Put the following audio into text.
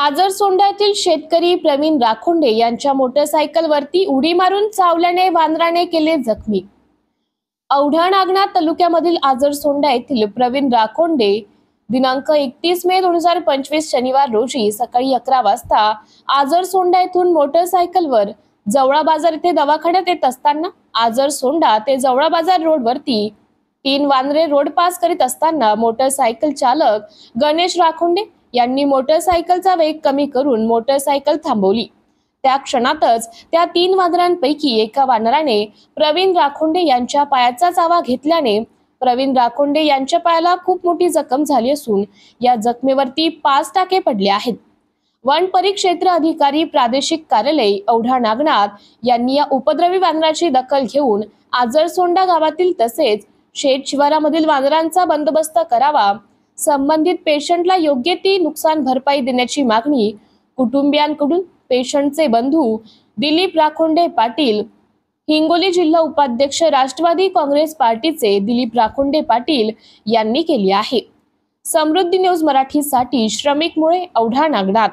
आजरसोंडा येथील शेतकरी प्रवीण राखोंडे यांच्या मोटरसायकलवरती उडी मारून चावल्याने वानराने केले जखमी। औढा नागनाथ तालुक्यामधील आजरसोंडा येथील प्रवीण राखोंडे दिनांक 31 मे 2025 शनिवार रोजी सकाळी 11 वाजता आजरसोंडा येथून मोटरसायकलवर जवळा बाजार येथे दवाखान्यात येत असताना आजरसोंडा ते जवळा बाजार रोडवरती 3 वानरे रोड पास करीत असताना मोटरसायकल चालक गणेश राखोंडे यांनी मोटरसायकलचा वेग कमी करून मोटरसायकल थांबवली। त्या क्षणातच त्या 3 वानरांपैकी एका वानराने प्रवीण राखोंडे यांच्या पायाचा चावा घेतल्याने प्रवीण राखोंडे यांच्या पायाला खूप मोठी जखम झाली असून या जखमेवरती 5 टाके पडले आहेत। वन परिक्षेत्र अधिकारी प्रादेशिक कार्यालय औढा नागनाथ यांनी या उपद्रवी वानराची दखल घेऊन आजरसोंडा गावातील तसेच शेत शिवारामधील वानरांचा बंदोबस्त करावा, संबंधित पेशंटला योग्य ती नुकसान भरपाई देण्याची मागणी कुटुंबियांकडून पेशंटचे बंधू दिलीप राखोंडे पाटील, हिंगोली जिल्हा उपाध्यक्ष राष्ट्रवादी काँग्रेस पार्टीचे दिलीप राखोंडे पाटील यांनी केली आहे। समृद्धी न्यूज मराठीसाठी श्रमिक मुळे औढा नागनाथ।